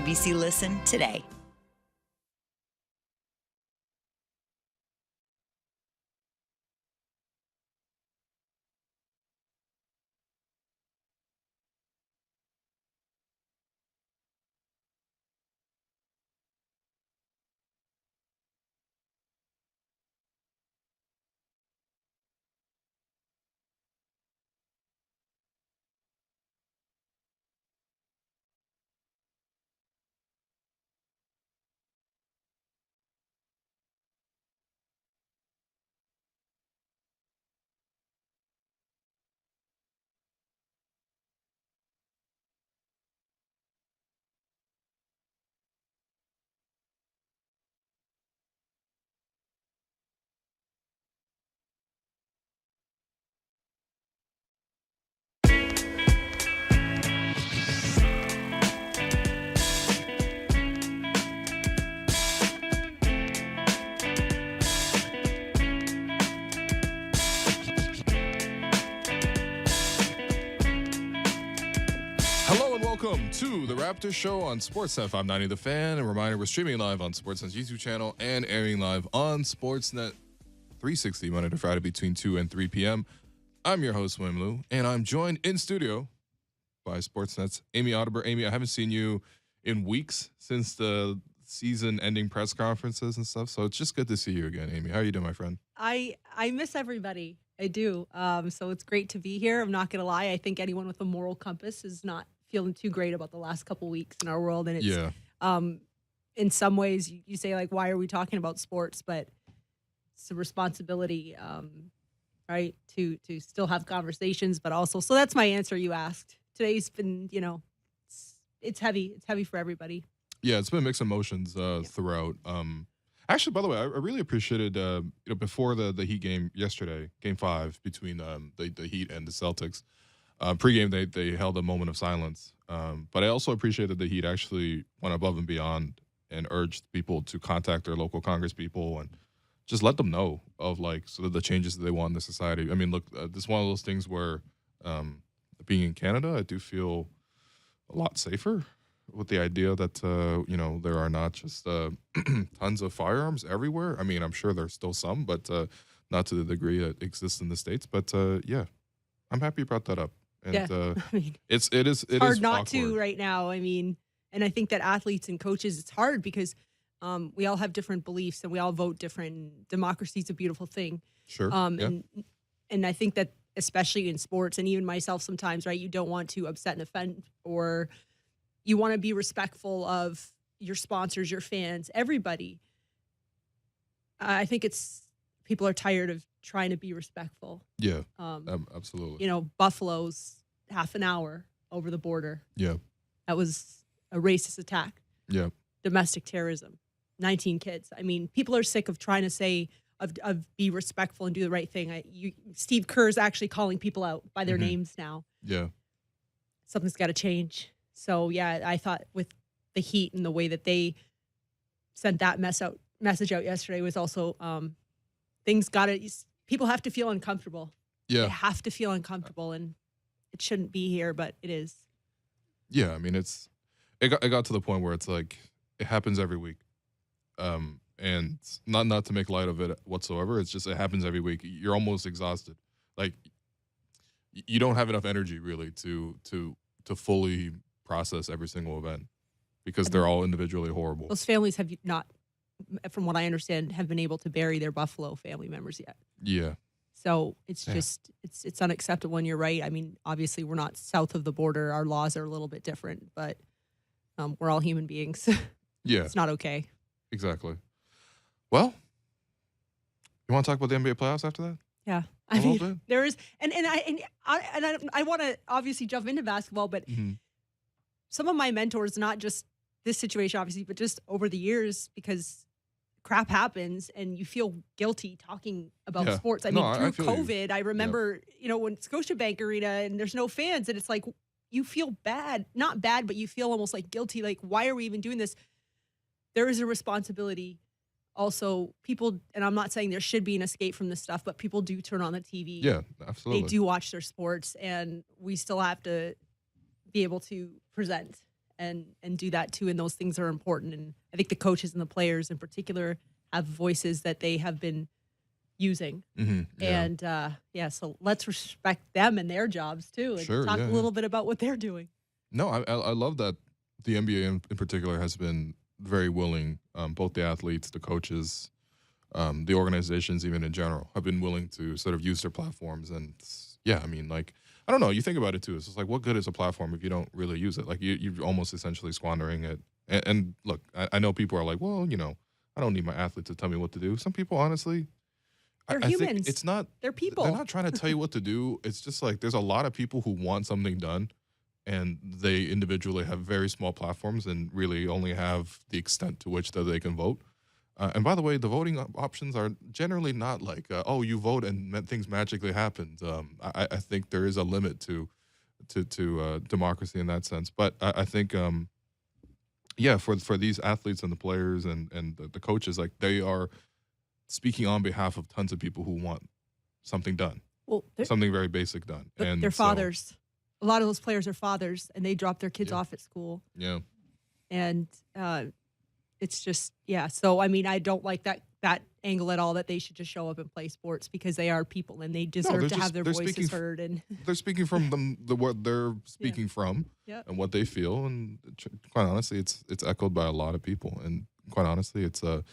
ABC Listen today. Hello and welcome to the Raptors Show on Sportsnet 590 The Fan. A reminder, we're streaming live on Sportsnet's YouTube channel and airing live on Sportsnet 360 Monday to Friday between 2 and 3 p.m. I'm your host, William Liu, and I'm joined in studio by Sportsnet's Amy Audibert. Amy, I haven't seen you in weeks since the season-ending press conferences and stuff, so it's just good to see you again, Amy. How are you doing, my friend? I miss everybody. I do. So it's great to be here. I'm not going to lie. I think anyone with a moral compass is not feeling too great about the last couple weeks in our world. And it's, in some ways, you say, like, why are we talking about sports? But it's a responsibility, right, to still have conversations, but also, so that's my answer you asked. Today's been, it's heavy. It's heavy for everybody. Yeah, it's been mixed emotions throughout. Actually, by the way, I really appreciated before the Heat game yesterday, Game 5 between the Heat and the Celtics. Pre-game, they held a moment of silence. But I also appreciated the Heat actually went above and beyond and urged people to contact their local Congress people and just let them know of sort of the changes that they want in the society. I mean, look, this is one of those things where being in Canada, I do feel a lot safer with the idea that, there are not just tons of firearms everywhere. I mean, I'm sure there's still some, but not to the degree that exists in the States. But, yeah, I'm happy you brought that up. And I mean, it is hard not awkward. to right now. I mean, and I think that athletes and coaches, it's hard because we all have different beliefs and we all vote different. Democracy is a beautiful thing. Sure. And I think that especially in sports and even myself sometimes, right, you don't want to upset and offend, or you want to be respectful of your sponsors, your fans, everybody. I think people are tired of trying to be respectful. Yeah, absolutely. Buffalo's half an hour over the border. Yeah. That was a racist attack. Yeah. Domestic terrorism. 19 kids. I mean, people are sick of trying to say, of be respectful and do the right thing. Steve Kerr's actually calling people out by their names now. Yeah. Something's got to change. So, yeah, I thought with the Heat and the way that they sent that message out yesterday was also people have to feel uncomfortable. Yeah. They have to feel uncomfortable, and it shouldn't be here, but it is. Yeah, I mean, it got to the point where it's like it happens every week. And not to make light of it whatsoever, it's just it happens every week. You're almost exhausted. Like you don't have enough energy really to fully process every single event because they're all individually horrible. Those families have not, from what I understand, have been able to bury their Buffalo family members yet. Yeah. So it's just, it's unacceptable, and you're right. I mean, obviously we're not south of the border. Our laws are a little bit different, but we're all human beings. Yeah. It's not okay. Exactly. Well, you want to talk about the NBA playoffs after that? Yeah. I mean, there is, and I want to obviously jump into basketball, but some of my mentors, not just this situation, obviously, but just over the years, because crap happens and you feel guilty talking about sports. I mean, through COVID, I remember, when Scotiabank Arena and there's no fans, and it's like, you feel bad, not bad, but you feel almost like guilty. Like, why are we even doing this? There is a responsibility. Also, people, and I'm not saying there should be an escape from this stuff, but people do turn on the TV. Yeah, absolutely. They do watch their sports, and we still have to be able to present and do that too. And those things are important. And I think the coaches and the players in particular have voices that they have been using. And so let's respect them and their jobs too, and talk a little bit about what they're doing. No, I love that the NBA in particular has been very willing, both the athletes, the coaches, the organizations, even in general, have been willing to sort of use their platforms. And I mean, like, I don't know, you think about it too. It's just like, what good is a platform if you don't really use it? Like, you're almost essentially squandering it. And look, I know people are like, well, I don't need my athlete to tell me what to do. Some people, honestly, they're I humans. think it's not. They're people. They're not trying to tell you what to do. It's just like there's a lot of people who want something done, and they individually have very small platforms and really only have the extent to which that they can vote. And by the way, the voting options are generally not like, oh, you vote and things magically happened. I think there is a limit to democracy in that sense. But I think, for these athletes and the players and the coaches, like, they are speaking on behalf of tons of people who want something done, something very basic done. And they're fathers. A lot of those players are fathers, and they drop their kids off at school. Yeah. And it's just, So, I mean, I don't like that angle at all, that they should just show up and play sports, because they are people and they deserve to have their voices heard. And they're speaking from what they're speaking from and what they feel. And quite honestly, it's echoed by a lot of people. And quite honestly, it's the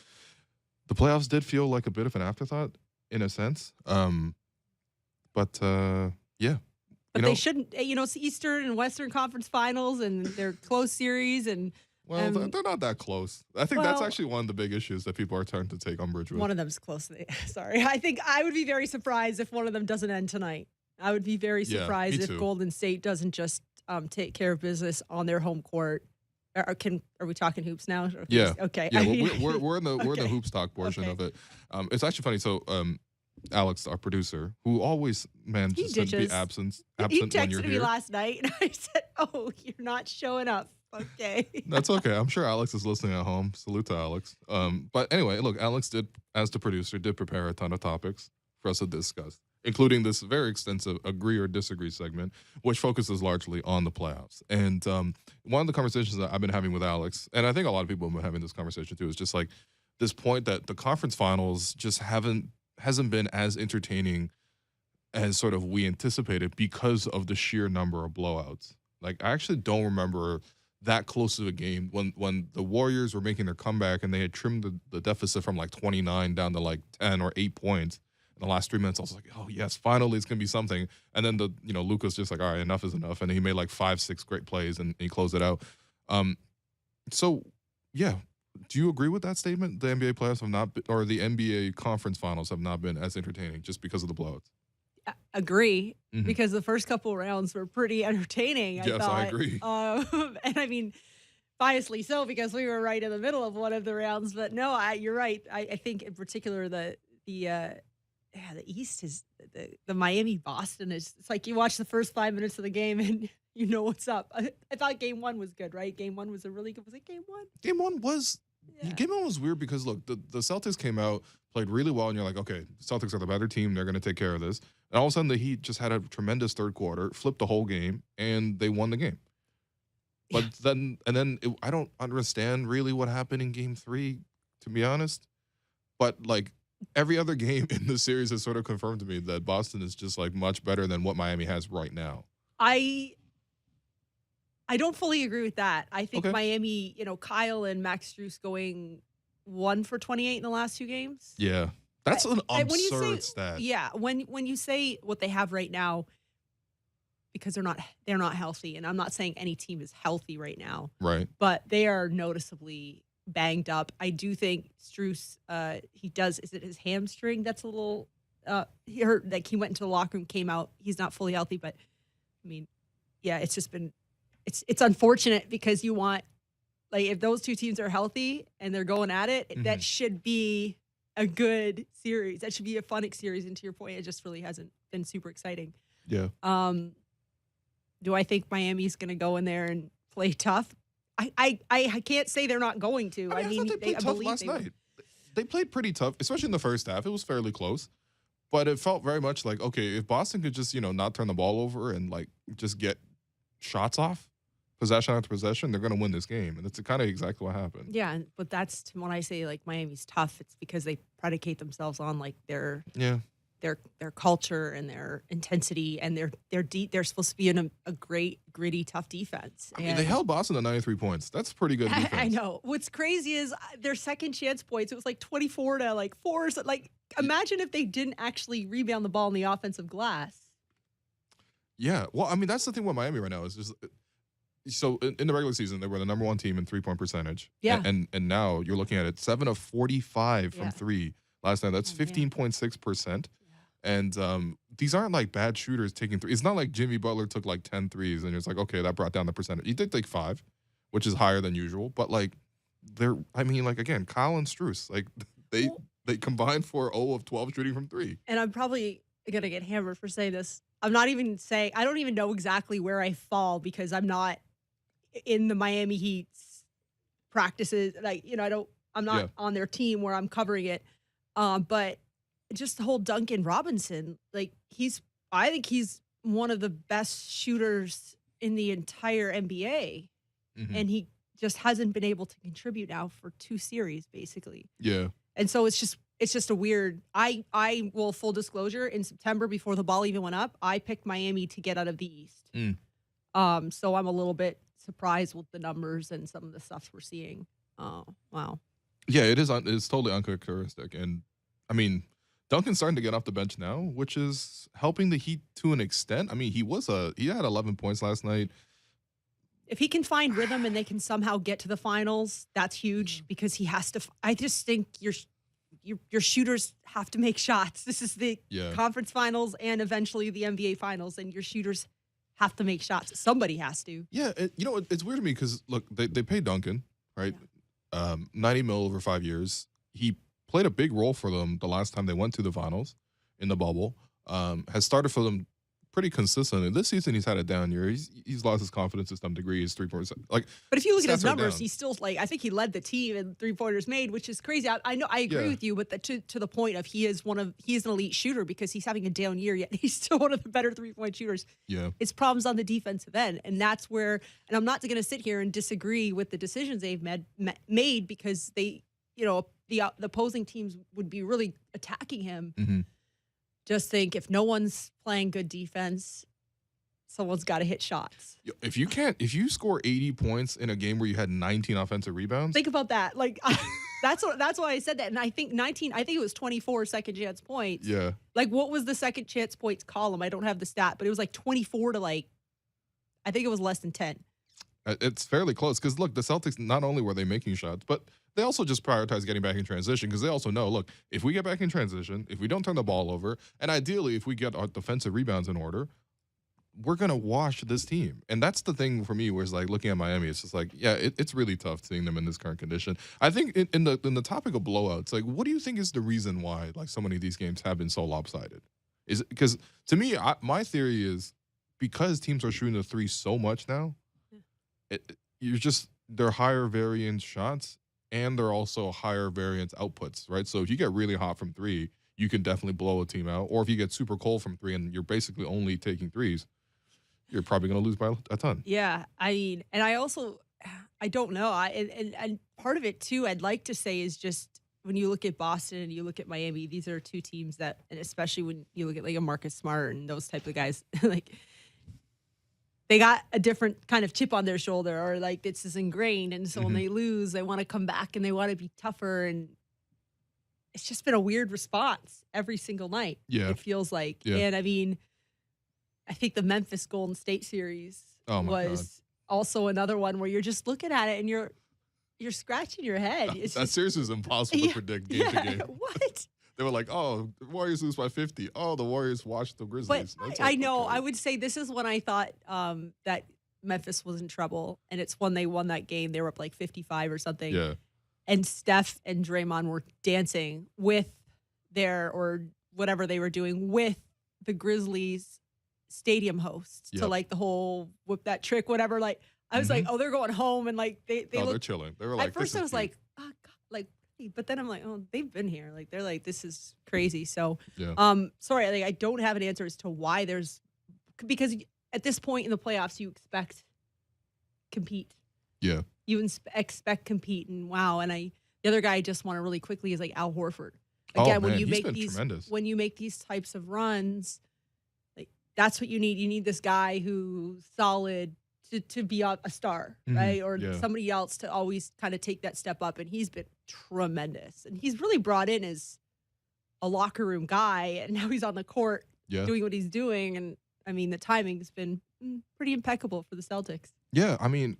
playoffs did feel like a bit of an afterthought in a sense. But they shouldn't, it's Eastern and Western Conference Finals, and they're close series. And well, they're not that close. I think that's actually one of the big issues that people are trying to take umbrage with. One of them's close. Sorry. I think I would be very surprised if one of them doesn't end tonight. I would be very surprised if Golden State doesn't just take care of business on their home court. Are we talking hoops now? Yeah. Okay. Yeah, we're in the hoops talk portion of it. It's actually funny. So Alex, our producer, who always manages to be absent when you're here. He texted me last night, and I said, "Oh, you're not showing up." Okay. That's okay. I'm sure Alex is listening at home. Salute to Alex. But anyway, look, Alex did, as the producer, prepare a ton of topics for us to discuss, including this very extensive agree or disagree segment, which focuses largely on the playoffs. And one of the conversations that I've been having with Alex, and I think a lot of people have been having this conversation too, is just like this point that the conference finals just hasn't been as entertaining as sort of we anticipated because of the sheer number of blowouts. Like, I actually don't remember that close to a game when the Warriors were making their comeback and they had trimmed the deficit from like 29 down to like 10 or 8 points in the last 3 minutes. I was like, oh yes, finally it's gonna be something. And then Luka's just like, all right, enough is enough, and he made like 5-6 great plays and he closed it out. So yeah, do you agree with that statement? The NBA playoffs have not been, or the NBA conference finals have not been as entertaining just because of the blowouts? Agree, because the first couple rounds were pretty entertaining. Yes, I agree. And I mean, biasly so, because we were right in the middle of one of the rounds. But no, you're right. I think in particular the East is the Miami Boston is. It's like you watch the first 5 minutes of the game and you know what's up. I thought game one was good, right? Game one was a really good. Was it game one? Game one was. Yeah. Game one was weird because look, the Celtics came out, played really well, and you're like, okay, the Celtics are the better team. They're going to take care of this. And all of a sudden, the Heat just had a tremendous third quarter, flipped the whole game, and they won the game. But I don't understand really what happened in game three, to be honest. But like every other game in the series has sort of confirmed to me that Boston is just like much better than what Miami has right now. I don't fully agree with that. I think Miami, Kyle and Max Strus going 1 for 28 in the last two games. Yeah. That's an absurd stat. Yeah. When you say what they have right now, because they're not healthy, and I'm not saying any team is healthy right now. Right. But they are noticeably banged up. I do think Strus, is it his hamstring that's a little he hurt, like he went into the locker room, came out. He's not fully healthy, but I mean, yeah, it's just been it's unfortunate because you want, like, if those two teams are healthy and they're going at it, that should be a good series. That should be a fun series. And to your point, it just really hasn't been super exciting. Yeah. Do I think Miami's going to go in there and play tough? I can't say they're not going to. I mean they played tough last night. They played pretty tough, especially in the first half. It was fairly close, but it felt very much like, okay, if Boston could just, not turn the ball over and like just get shots off, possession after possession, they're going to win this game. And that's kind of exactly what happened. Yeah, but that's when I say like Miami's tough, it's because they predicate themselves on like their culture and their intensity, and they're deep. They're supposed to be in a great, gritty, tough defense. I mean, they held Boston to 93 points. That's pretty good defense. I know. What's crazy is their second chance points. It was like 24 to like 4. So like, imagine if they didn't actually rebound the ball in the offensive glass. Yeah. Well, I mean, that's the thing with Miami right now is just so in the regular season they were the #1 team in 3-point percentage. Yeah. And now you're looking at it 7 of 45 from 3 last night. That's 15.6%. And these aren't like bad shooters taking 3. It's not like Jimmy Butler took like 10 threes and it's like, okay, that brought down the percentage. He did take 5, which is higher than usual. But like again, Kyle and Strus, like they combined for 0 of 12 shooting from 3. And I'm probably going to get hammered for saying this. I'm not even saying, I don't even know exactly where I fall because I'm not in the Miami Heat's practices. Like, I'm not on their team where I'm covering it. But just the whole Duncan Robinson, like I think he's one of the best shooters in the entire NBA. Mm-hmm. And he just hasn't been able to contribute now for 2 series, basically. Yeah. And so it's just a weird, I will, full disclosure, in September before the ball even went up, I picked Miami to get out of the East. So I'm a little bit surprised with the numbers and some of the stuff we're seeing. Wow. Yeah, it's totally uncharacteristic. And I mean, Duncan's starting to get off the bench now, which is helping the Heat to an extent. I mean, he had 11 points last night. If he can find rhythm and they can somehow get to the finals, that's huge because he has to. I just think your shooters have to make shots. This is the conference finals and eventually the NBA finals, and your shooters have to make shots. Somebody has to. Yeah, it's weird to me because look, they paid Duncan, right? Yeah. $90 million over 5 years. He played a big role for them the last time they went to the finals in the bubble. Has started for them pretty consistently. This season he's had a down year. He's lost his confidence to some degree. His 3-pointers, like, but if you look at his numbers, he's still like, I think he led the team in 3-pointers made, which is crazy. I know I agree with you, but to the point of he is an elite shooter because he's having a down year, yet he's still one of the better 3-point shooters. Yeah, it's problems on the defensive end, and that's where. And I'm not going to sit here and disagree with the decisions they've made because they, the opposing teams would be really attacking him. Mm-hmm. Just think, if no one's playing good defense, someone's got to hit shots. If you score 80 points in a game where you had 19 offensive rebounds, think about that. Like that's why I said that. And I think it was 24 second chance points. Yeah. Like, what was the second chance points column? I don't have the stat, but it was like 24 to I think it was less than 10. It's fairly close because look, the Celtics, not only were they making shots, but they also just prioritize getting back in transition because they also know, look, if we get back in transition, if we don't turn the ball over, and ideally if we get our defensive rebounds in order, we're going to wash this team. And that's the thing for me, where it's like looking at Miami, it's just like, yeah, it's really tough seeing them in this current condition. I think in the topic of blowouts, like, what do you think is the reason why like so many of these games have been so lopsided? Is it because, to me, my theory is because teams are shooting the 3 so much now, they're higher variance shots and they're also higher variance outputs, right? So if you get really hot from 3, you can definitely blow a team out. Or if you get super cold from 3 and you're basically only taking 3s, you're probably going to lose by a ton. Yeah, I mean, and I don't know. And part of it too, I'd like to say, is just when you look at Boston and you look at Miami, these are 2 teams that, and especially when you look at like a Marcus Smart and those type of guys, like, they got a different kind of chip on their shoulder, or like this is ingrained. And so when they lose, they want to come back and they want to be tougher. And it's just been a weird response every single night. Yeah. It feels like. Yeah. And I mean, I think the Memphis Golden State series was also another one where you're just looking at it and you're scratching your head. That series is impossible to predict game to game. What? They were like, oh, the Warriors lose by 50. Oh, the Warriors watched the Grizzlies. But I know. Okay. I would say this is when I thought that Memphis was in trouble. And it's when they won that game. They were up like 55 or something. Yeah. And Steph and Draymond were dancing with or whatever they were doing with the Grizzlies stadium hosts. Yep. To like the whole whip that trick, whatever. Like, I was like, oh, they're going home. And like, they're chilling. They were like, at first I was like, oh, God, like, but then I'm like, oh, they've been here. Like, they're like, this is crazy. So, sorry, I don't have an answer as to why because at this point in the playoffs, you expect compete. Yeah. You expect compete, and wow. And the other guy I just want to really quickly is like Al Horford. Oh, Again, man, when you he's make been these tremendous. when you make these types of runs, like that's what you need. You need this guy who's solid to be a star, right? Or Yeah. somebody else to always kind of take that step up. And he's been tremendous. And he's really brought in as a locker room guy, and now he's on the court doing what he's doing. And I mean, the timing's been pretty impeccable for the Celtics. Yeah, I mean,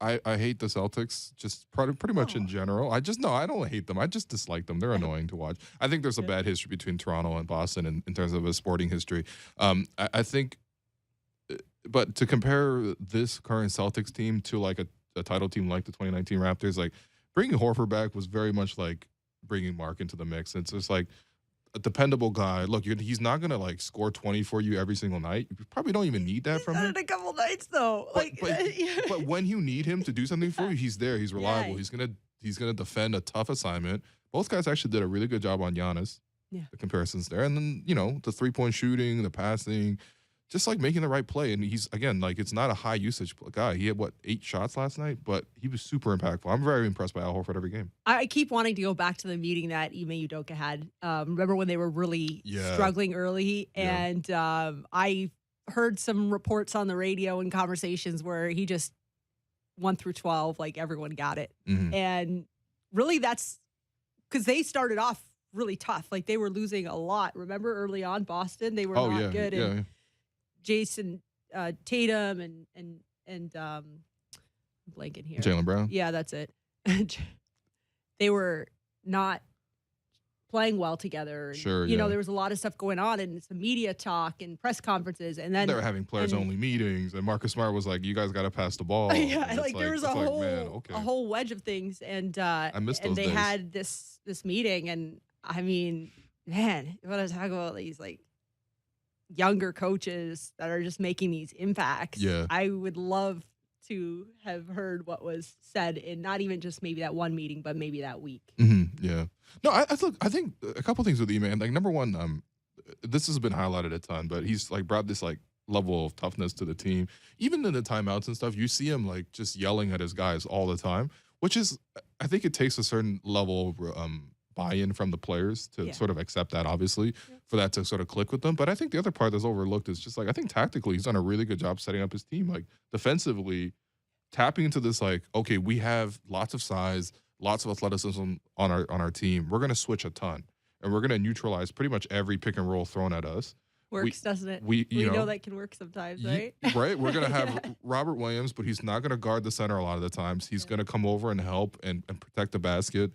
I hate the Celtics just pretty much in general. I don't hate them. I just dislike them. They're annoying to watch. I think there's a bad history between Toronto and Boston in terms of a sporting history. I think, but to compare this current Celtics team to like a title team like the 2019 Raptors, like bringing Horford back was very much like bringing Mark into the mix. It's just like a dependable guy. Look, he's not gonna like score 20 for you every single night. You probably don't even need that from him. In a couple nights though, but when you need him to do something for you, he's there. He's reliable. Yeah. He's gonna defend a tough assignment. Both guys actually did a really good job on Giannis. Yeah. The comparisons there, and then the 3-point shooting, the passing, just like making the right play. And he's again like it's not a high usage guy. He had 8 shots last night, but he was super impactful. I'm very impressed by Al Horford every game. I keep wanting to go back to the meeting that Ime Udoka had. Remember when they were really struggling early? Yeah. And I heard some reports on the radio and conversations where he just 1 through 12, like everyone got it. And really that's because they started off really tough. Like they were losing a lot. Remember early on Boston, they were not good. Yeah. And Jason Tatum and I'm blanking here. Jaylen Brown. Yeah, that's it. They were not playing well together. And, Sure, there was a lot of stuff going on, and some media talk and press conferences, and then they were having players-only meetings, and Marcus Smart was like, "You guys got to pass the ball." Yeah, like there was a whole wedge of things, and I missed those they days. had this meeting, and I mean, man, when I talk about these like younger coaches that are just making these impacts, I would love to have heard what was said in not even just maybe that one meeting, but maybe that week. Yeah. No, I think a couple things with E-Man. Like number one, this has been highlighted a ton, but he's like brought this like level of toughness to the team. Even in the timeouts and stuff, you see him like just yelling at his guys all the time, which is, I think it takes a certain level of buy-in from the players to sort of accept that, obviously, for that to sort of click with them. But I think the other part that's overlooked is just like, I think tactically he's done a really good job setting up his team. Like defensively, tapping into this like, okay, we have lots of size, lots of athleticism on our team. We're going to switch a ton, and we're going to neutralize pretty much every pick and roll thrown at us. Works, doesn't it? We know that can work sometimes, right? Right. We're going to have Robert Williams, but he's not going to guard the center a lot of the times. He's going to come over and help and protect the basket.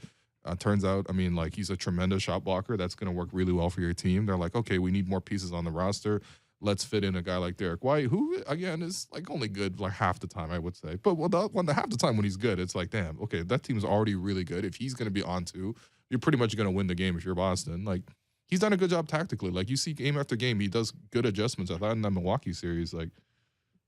Turns out, I mean, like he's a tremendous shot blocker. That's going to work really well for your team. They're like, okay, we need more pieces on the roster. Let's fit in a guy like Derek White, who, again, is like only good like half the time, I would say. But half the time when he's good, it's like, damn, okay, that team's already really good. If he's going to be on two, you're pretty much going to win the game if you're Boston. Like, he's done a good job tactically. Like, you see game after game, he does good adjustments. I thought in that Milwaukee series, like,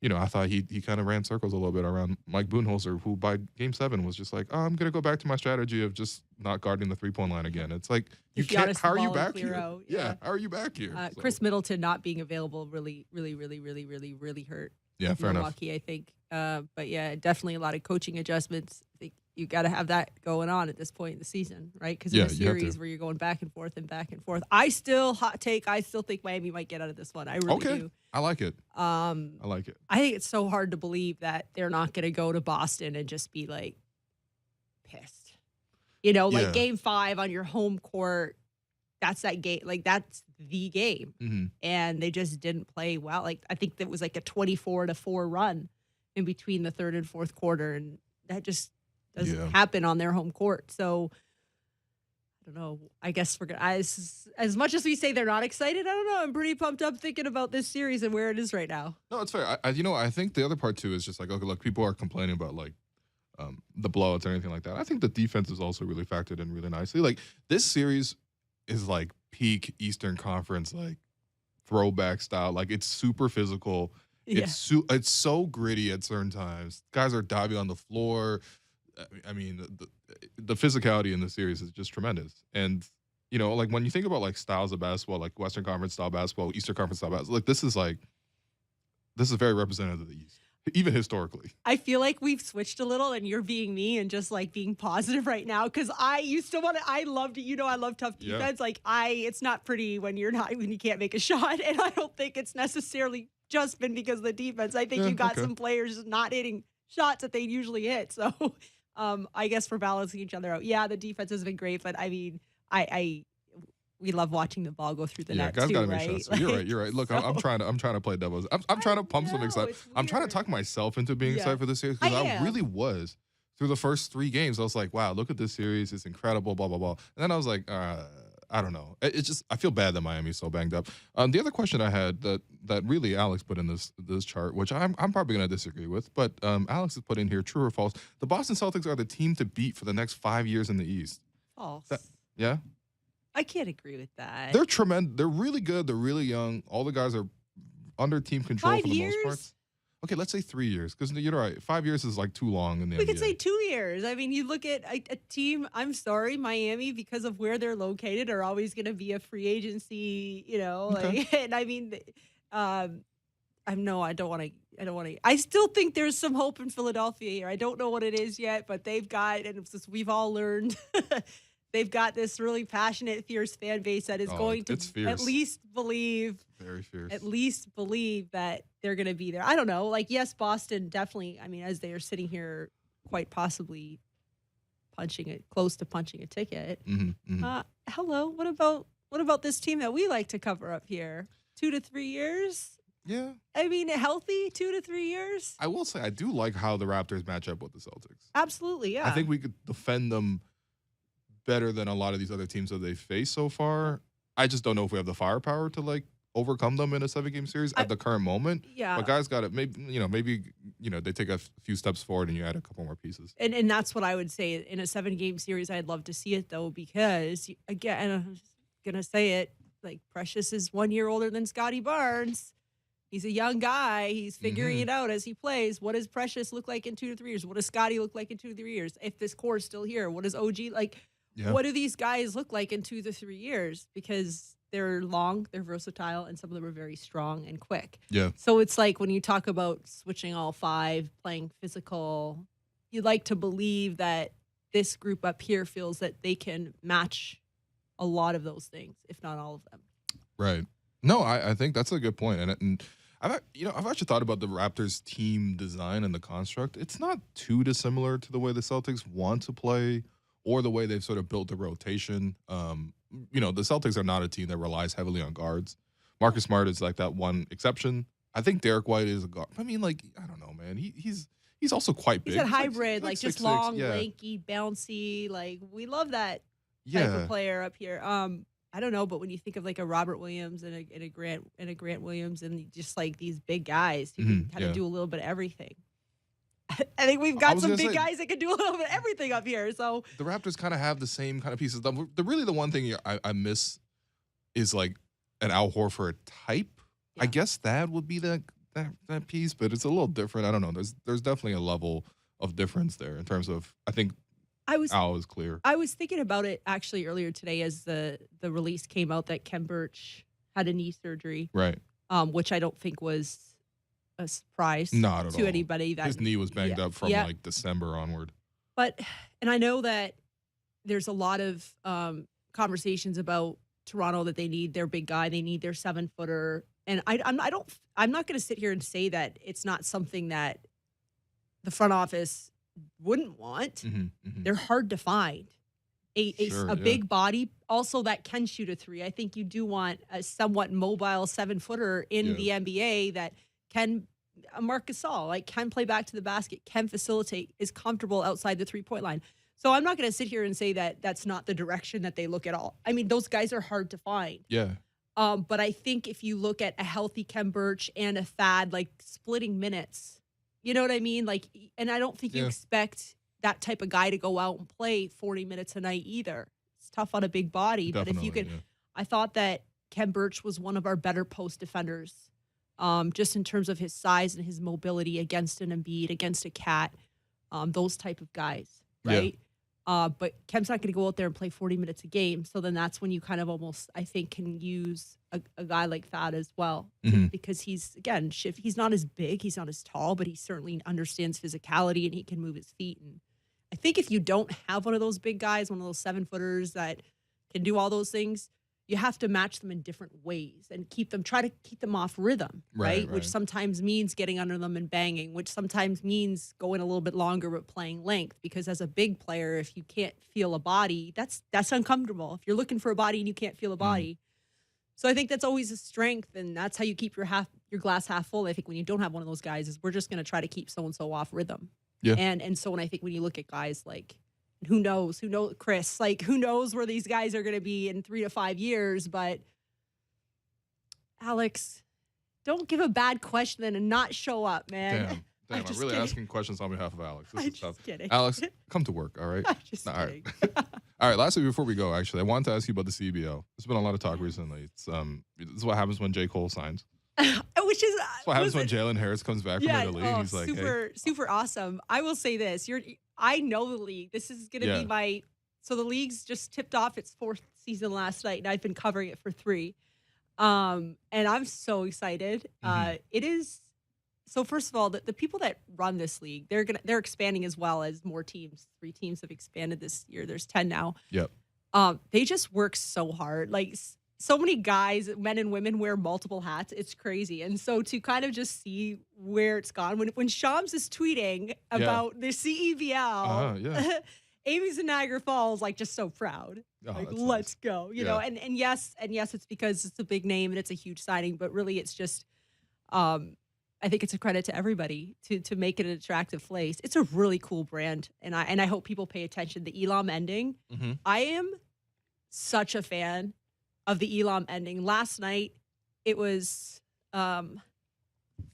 I thought he kind of ran circles a little bit around Mike Budenholzer, who by game 7 was just like, oh, I'm going to go back to my strategy of just not guarding the 3-point line again. It's like, you can't, how are you back here? Yeah, how are you back here? Chris Middleton not being available really, really, really, really, really, really hurt. Yeah, fair Milwaukee, enough. I think. But yeah, definitely a lot of coaching adjustments. I think you got to have that going on at this point in the season, right? Because in a series where you're going back and forth, I still think Miami might get out of this one. I really do. I like it. I like it. I think it's so hard to believe that they're not going to go to Boston and just be like pissed. Like game 5 on your home court. That's that game. Like that's the game. Mm-hmm. And they just didn't play well. Like I think that was like a 24-4 run in between the third and fourth quarter, and that just doesn't happen on their home court. So I don't know. I guess we're gonna. As much as we say they're not excited, I don't know. I'm pretty pumped up thinking about this series and where it is right now. No, it's fair. I think the other part too is just like, okay, look, people are complaining about like the blowouts or anything like that. I think the defense is also really factored in really nicely. Like this series is like peak Eastern Conference, like throwback style. Like it's super physical. Yeah. It's so gritty at certain times. Guys are diving on the floor. I mean, the physicality in the series is just tremendous. And, like when you think about like styles of basketball, like Western Conference style basketball, Eastern Conference style basketball, like this is very representative of the East. even historically. I feel like we've switched a little and you're being me and just like being positive right now. Cause I used to I loved it. I love tough defense. Yeah. Like it's not pretty when when you can't make a shot. And I don't think it's necessarily just been because of the defense. I think Yeah, you got okay. some players not hitting shots that they usually hit. So, I guess for balancing each other out. Yeah, the defense has been great, but I mean, we love watching the ball go through the Yeah, net guys too, gotta make right? shots. So you're right. You're right. Look, I'm So trying to play devil's. I'm trying to pump some know, excitement. it's I'm trying to weird. talk myself into being Yeah. excited for this series I because I am. really was. Through the first 3 games, I was like, wow, look at this series. It's incredible, blah, blah, blah. And then I was like, I don't know. It's just, I feel bad that Miami's so banged up. The other question I had that really Alex put in this chart, which I'm probably going to disagree with, but Alex has put in here, true or false, the Boston Celtics are the team to beat for the next 5 years in the East. False. Yeah? I can't agree with that. They're tremendous. They're really good. They're really young. All the guys are under team control 5 for the most years? part. Okay, let's say 3 years, because you're right. 5 years is like too long in the We NBA. could say 2 years. I mean, you look at a team, I'm sorry, Miami, because of where they're located, are always going to be a free agency, Okay. like, and I mean, I don't want to, I still think there's some hope in Philadelphia here. I don't know what it is yet, but they've got, and it's just, we've all learned, they've got this really passionate, fierce fan base that is going to it's fierce. at least believe Very fierce. that they're going to be there. I don't know. Like, yes, Boston definitely, I mean, as they are sitting here quite possibly close to punching a ticket. Hello, what about this team that we like to cover up here? 2 to 3 years? Yeah. I mean, healthy 2 to 3 years? I will say I do like how the Raptors match up with the Celtics. Absolutely, yeah. I think we could defend them better than a lot of these other teams that they face so far. I just don't know if we have the firepower to like overcome them in a 7-game series at the current moment. Yeah. But guys got it. Maybe they take a few steps forward and you add a couple more pieces. And that's what I would say in a 7-game series. I'd love to see it though, because again, I'm just gonna say it, like Precious is 1 year older than Scotty Barnes. He's a young guy. He's figuring it out as he plays. What does Precious look like in 2 to 3 years? What does Scotty look like in 2 to 3 years? If this core is still here, what does OG like? Yeah. What do these guys look like in 2 to 3 years? Because they're long, they're versatile, and some of them are very strong and quick. Yeah. So it's like when you talk about switching all 5, playing physical, you like to believe that this group up here feels that they can match a lot of those things, if not all of them. Right. No, I think that's a good point. And I've actually thought about the Raptors team design and the construct. It's not too dissimilar to the way the Celtics want to play or the way they've sort of built the rotation. The Celtics are not a team that relies heavily on guards. Marcus Smart is like that one exception. I think Derek White is a guard. I mean, like, I don't know, man. He's also quite big. He's that hybrid, like just 6'6", long, yeah. lanky, bouncy. Like, we love that type Yeah. of player up here. I don't know, but when you think of like a Robert Williams and a Grant Williams and just like these big guys who can kind of do a little bit of everything. I think we've got some big guys that can do a little bit of everything up here. So the Raptors kind of have the same kind of pieces. The one thing I miss is like an Al Horford type. Yeah. I guess that would be that piece, but it's a little different. I don't know. There's definitely a level of difference there in terms of, I think Al is clear. I was thinking about it actually earlier today as the release came out that Kem Birch had a knee surgery, Right. Which I don't think was a surprise Not at to all. anybody. That His knee was banged up from yeah. like December onward. And I know that there's a lot of conversations about Toronto that they need their big guy, they need their 7-footer, and I'm not going to sit here and say that it's not something that the front office wouldn't want. They're hard to find. A big body also that can shoot a 3. I think you do want a somewhat mobile 7-footer in the NBA that can Marc Gasol, like can play back to the basket, can facilitate, is comfortable outside the 3-point line. So I'm not going to sit here and say that that's not the direction that they look at all. I mean, those guys are hard to find. Yeah. But I think if you look at a healthy Kem Birch and a Thad, like splitting minutes, you know what I mean? Like, and I don't think you expect that type of guy to go out and play 40 minutes a night either. It's tough on a big body. Definitely, but if you could, I thought that Kem Birch was one of our better post defenders, just in terms of his size and his mobility against an Embiid, against a Cat, those type of guys, right? But Kem's not going to go out there and play 40 minutes a game. So then that's when you kind of almost, I think, can use a guy like that as well. Because he's, again, he's not as big, he's not as tall, but he certainly understands physicality and he can move his feet. And I think if you don't have one of those big guys, one of those 7-footers that can do all those things, you have to match them in different ways and try to keep them off rhythm, right? Which sometimes means getting under them and banging, which sometimes means going a little bit longer but playing length. Because as a big player, if you can't feel a body, that's uncomfortable. If you're looking for a body and you can't feel a body. So I think that's always a strength, and that's how you keep your glass half full. I think when you don't have one of those guys, is we're just going to try to keep so-and-so off rhythm. Yeah. And so when I think when you look at guys like, who knows, Chris, like, who knows where these guys are going to be in 3 to 5 years. But Alex, don't give a bad question and not show up, man. Damn, I'm really asking questions on behalf of Alex. This is tough. Just kidding. Alex, come to work, all right? I'm just all kidding. right. All right, lastly, before we go, actually, I wanted to ask you about the CBO. There's been a lot of talk recently. It's this is what happens when J. Cole signs. Which is what happens when Jalen Harris comes back from Italy and he's like, super awesome. I will say this. I know the league. This is going to be so the league's just tipped off its 4th season last night, and I've been covering it for 3. And I'm so excited. It is. So first of all, the people that run this league, they're expanding as well as more teams. 3 teams have expanded this year. There's 10 now. Yep. They just work so hard. Like, so many guys, men and women, wear multiple hats. It's crazy. And so to kind of just see where it's gone, when Shams is tweeting about the CEVL, Amy's in Niagara Falls, like, just so proud. Like, let's go. You know, and yes, it's because it's a big name and it's a huge signing, but really it's just I think it's a credit to everybody to make it an attractive place. It's a really cool brand, and I hope people pay attention. The Elam ending, I am such a fan of the Elam ending. Last night, it was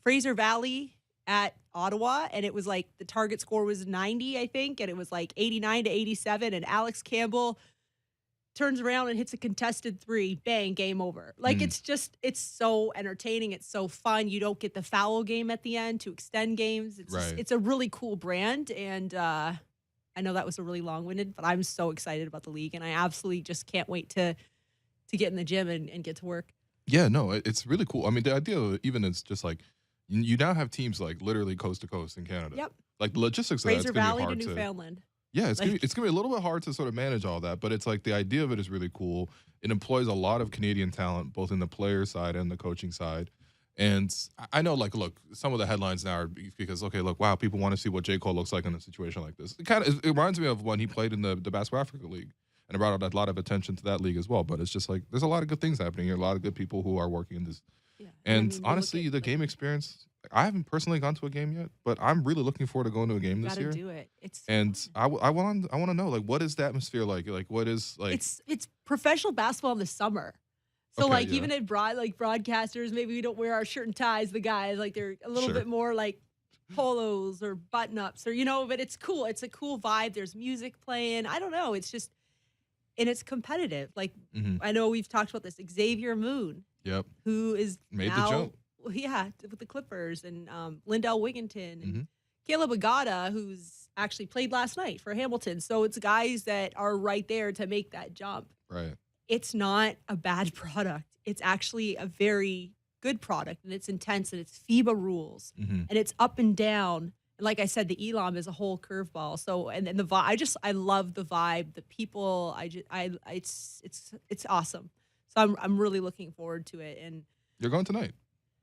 Fraser Valley at Ottawa, and it was like the target score was 90, I think, and it was like 89 to 87, and Alex Campbell turns around and hits a contested 3, bang, game over. Like, it's so entertaining. It's so fun. You don't get the foul game at the end to extend games. It's a really cool brand. And I know that was a really long-winded, but I'm so excited about the league. And I absolutely just can't wait to get in the gym and get to work. Yeah, no, it's really cool. I mean, the idea of it even is just like, you now have teams like literally coast to coast in Canada. Yep. Like, the logistics of Fraser that's going to Valley be to hard Newfoundland. Yeah, it's gonna be a little bit hard to sort of manage all that, but it's like the idea of it is really cool. It employs a lot of Canadian talent, both in the player side and the coaching side. And I know, like, look, some of the headlines now are because, okay, look, wow, people want to see what J. Cole looks like in a situation like this. It reminds me of when he played in the Basketball Africa League, and it brought a lot of attention to that league as well. But it's just like there's a lot of good things happening here, a lot of good people who are working in this. Yeah. And honestly, the game experience, I haven't personally gone to a game yet, but I'm really looking forward to going to a game this year. Do it. It's and I want to know, like, what is the atmosphere like? Like, what is like? It's professional basketball in the summer. So even at broadcasters, maybe we don't wear our shirt and ties. The guys, like, they're a little bit more like polos or button ups, or but it's cool. It's a cool vibe. There's music playing. I don't know. It's just, and it's competitive. Like, I know we've talked about this. Xavier Moon. Yep. Who is made now, the jump. Yeah, with the Clippers, and Lindell Wigginton and Caleb Agata, who's actually played last night for Hamilton. So it's guys that are right there to make that jump. Right. It's not a bad product. It's actually a very good product, and it's intense, and it's FIBA rules, and it's up and down. And like I said, the Elam is a whole curveball. So and the vibe, I love the vibe, the people. It's awesome. So I'm really looking forward to it. And you're going tonight.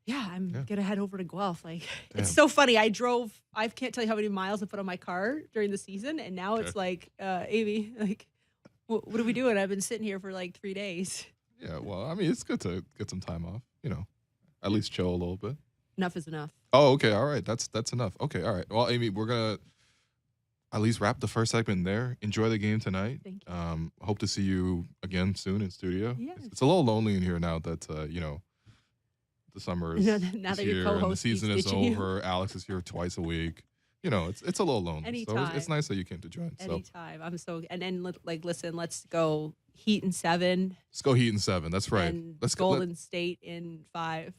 Yeah, I'm gonna head over to Guelph. Like, it's so funny. I can't tell you how many miles I put on my car during the season, and now it's like, Amy, like, what are we doing? I've been sitting here for like 3 days. Yeah, well, I mean, it's good to get some time off. At least chill a little bit. Enough is enough. Oh, okay, all right. That's enough. Okay, all right. Well, Amy, we're gonna at least wrap the first segment there. Enjoy the game tonight. Thank you. Hope to see you again soon in studio. Yes. It's a little lonely in here now that the summer is, now is that here your and the season is over. You. Alex is here twice a week. It's a little lonely. Anytime. So it's nice that you came to join. Anytime. I'm so, and then listen, let's go Heat in 7. Let's go Heat in 7. That's right. And Golden State in 5.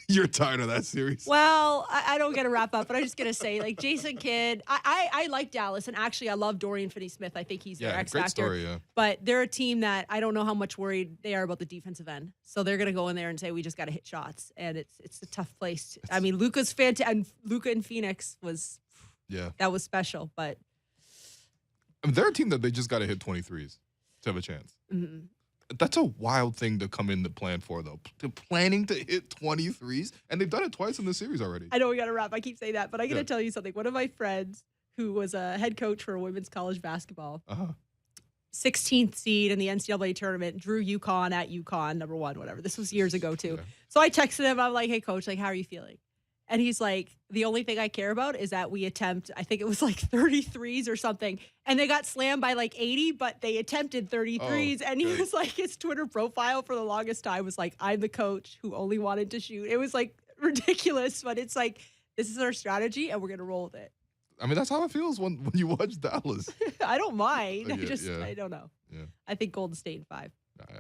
You're tired of that series. Well, I don't get to wrap up, but I'm just gonna say, like Jason Kidd, I like Dallas, and actually I love Dorian Finney-Smith. I think he's their Yeah, X great factor. story. Yeah, But they're a team that I don't know how much worried they are about the defensive end. So they're gonna go in there and say we just got to hit shots, and it's a tough place. I mean, Luca's fantastic, and Luca in Phoenix was yeah. that was special, but I mean, they're a team that they just got to hit 23s to have a chance. mm, That's a wild thing to come in to plan for, though. They're planning to hit 23s, and they've done it twice in the series already. I know we got to wrap. I keep saying that, but I got to Yeah. tell you something. One of my friends who was a head coach for women's college basketball, Uh-huh. 16th seed in the NCAA tournament, drew UConn at UConn, number one, whatever. This was years ago, too. Yeah. So I texted him. I'm like, hey, coach, like, how are you feeling? And he's like, the only thing I care about is that we attempt, I think it was like 33s or something. And they got slammed by like 80, but they attempted 33s. And he great. was like, his Twitter profile for the longest time was like, I'm the coach who only wanted to shoot. It was like ridiculous, but it's like, this is our strategy and we're going to roll with it. I mean, that's how it feels when you watch Dallas. I don't mind. Yeah. I don't know. Yeah. I think Golden State in 5.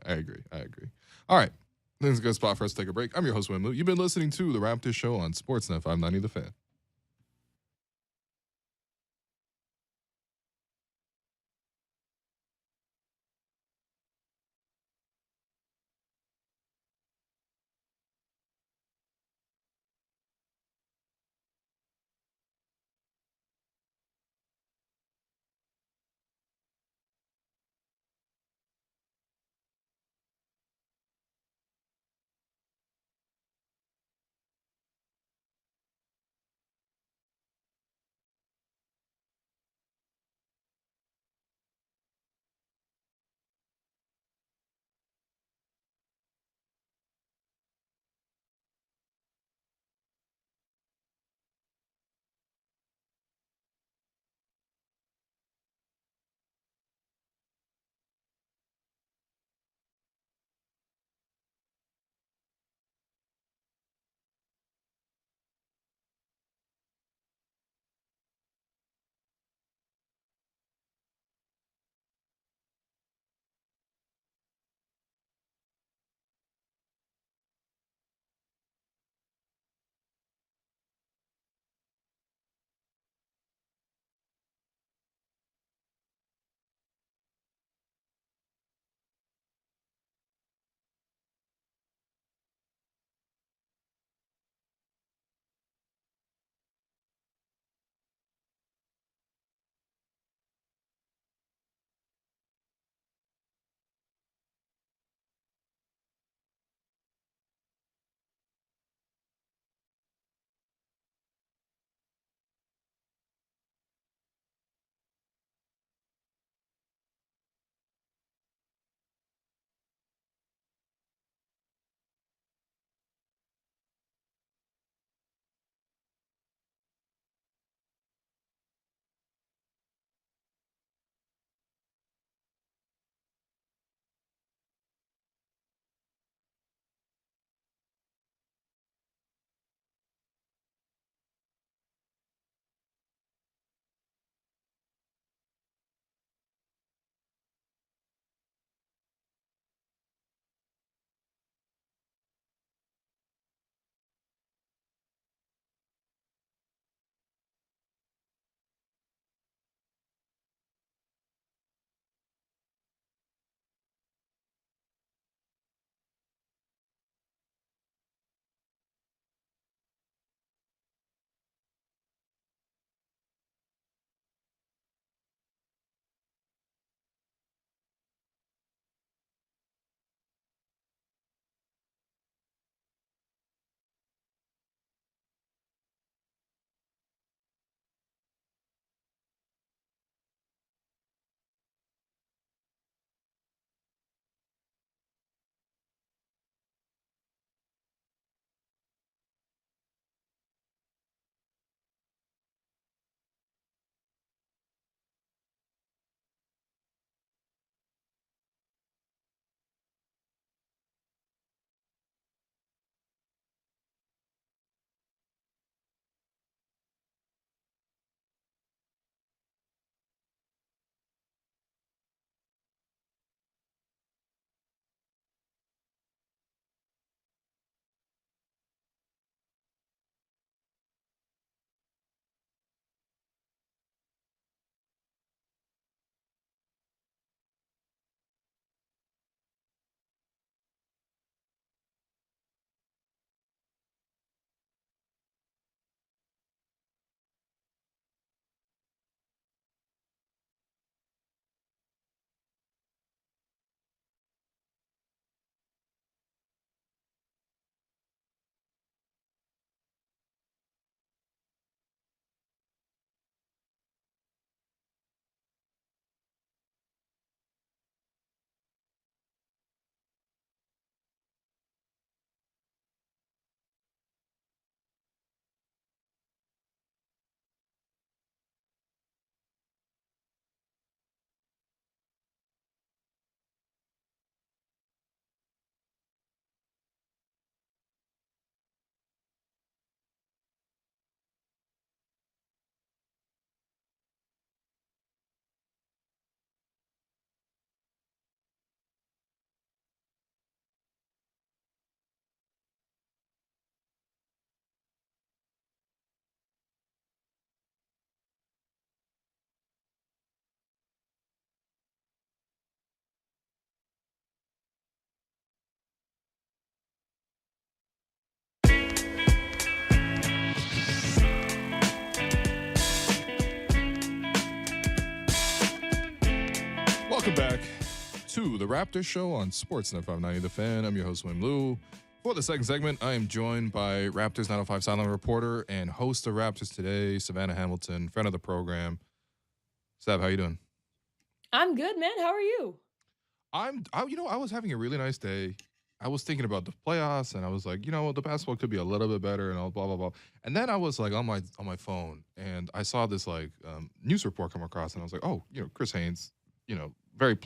I agree. All right. This is a good spot for us to take a break. I'm your host, Wimlu. You've been listening to The Raptors Show on Sportsnet 590 The Fan. Welcome back to the Raptors Show on Sportsnet 590 The Fan. I'm your host, Wim Liu. For the second segment, I am joined by Raptors 905 sideline reporter and host of Raptors Today, Savannah Hamilton, friend of the program. Sav, how you doing? I'm good, man. How are you? I was having a really nice day. I was thinking about the playoffs, and I was like, the basketball could be a little bit better, and all blah blah blah. And then I was like on my phone, and I saw this news report come across, and I was like, oh, Chris Haynes, very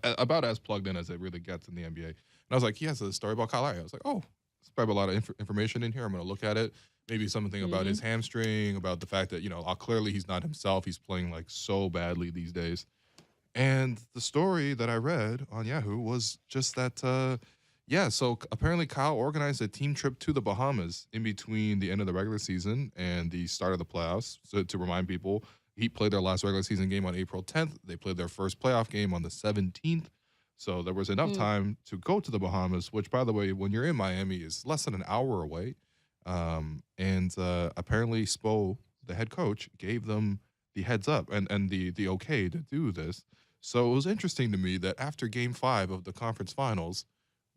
about as plugged in as it really gets in the NBA. And I was like, he has a story about Kyle Lowry. I was like, oh, there's probably a lot of information in here. I'm going to look at it. Maybe something about his hamstring, about the fact that, clearly he's not himself. He's playing like so badly these days. And the story that I read on Yahoo was just that, so apparently Kyle organized a team trip to the Bahamas in between the end of the regular season and the start of the playoffs. So to remind people, Heat played their last regular season game on April 10th. They played their first playoff game on the 17th. So there was enough time to go to the Bahamas, which, by the way, when you're in Miami, is less than an hour away. And apparently Spo, the head coach, gave them the heads up and the okay to do this. So it was interesting to me that after Game 5 of the conference finals,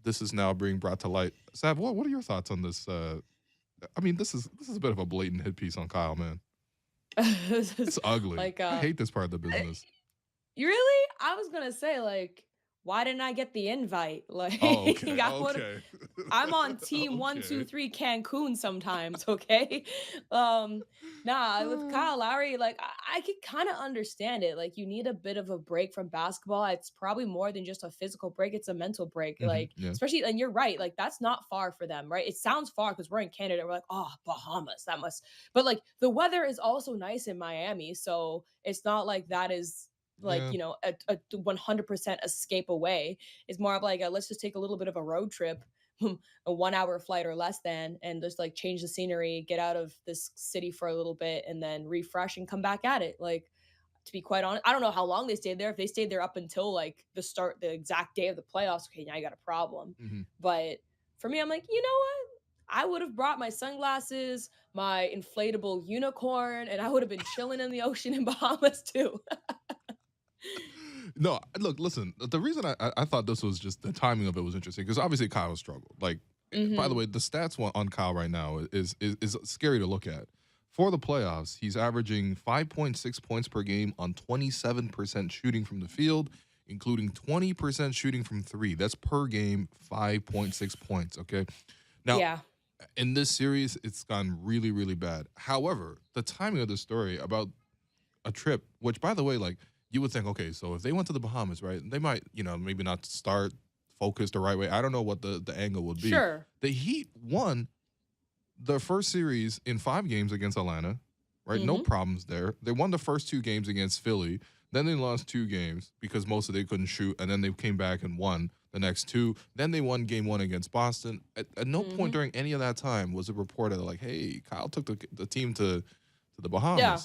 this is now being brought to light. Sav, what are your thoughts on this? This is a bit of a blatant hit piece on Kyle, man. It's ugly. I hate this part of the business. You really? I was gonna say, why didn't I get the invite? Okay. I'm on team 1, 2, 3 Cancun sometimes. Okay. With Kyle Lowry, I could kind of understand it. You need a bit of a break from basketball. It's probably more than just a physical break. It's a mental break. Especially, and you're right. That's not far for them, right? It sounds far because we're in Canada. We're like, oh, Bahamas. That must. But the weather is also nice in Miami, so it's not like that is. A 100% escape away. Is more of let's just take a little bit of a road trip, a 1 hour flight or less than, and just change the scenery, get out of this city for a little bit, and then refresh and come back at it. To be quite honest, I don't know how long they stayed there. If they stayed there up until the exact day of the playoffs, okay, now you got a problem. But for me, I'm like, you know what? I would have brought my sunglasses, my inflatable unicorn, and I would have been chilling in the ocean in Bahamas too. No, look, listen, the reason I thought this was just the timing of it was interesting because obviously Kyle struggled. By the way, the stats on Kyle right now is scary to look at. For the playoffs, he's averaging 5.6 points per game on 27% shooting from the field, including 20% shooting from three. That's per game, 5.6 points, okay? Now, in this series, it's gone really, really bad. However, the timing of the story about a trip, which, by the way, you would think, okay, so if they went to the Bahamas, right, they might, maybe not start focused the right way. I don't know what the angle would be. Sure. The Heat won the first series in 5 games against Atlanta, right? No problems there. They won the first 2 games against Philly. Then they lost 2 games because most of they couldn't shoot, and then they came back and won the next 2. Then they won Game 1 against Boston. At no point during any of that time was it reported hey, Kyle took the team to the Bahamas. Yeah.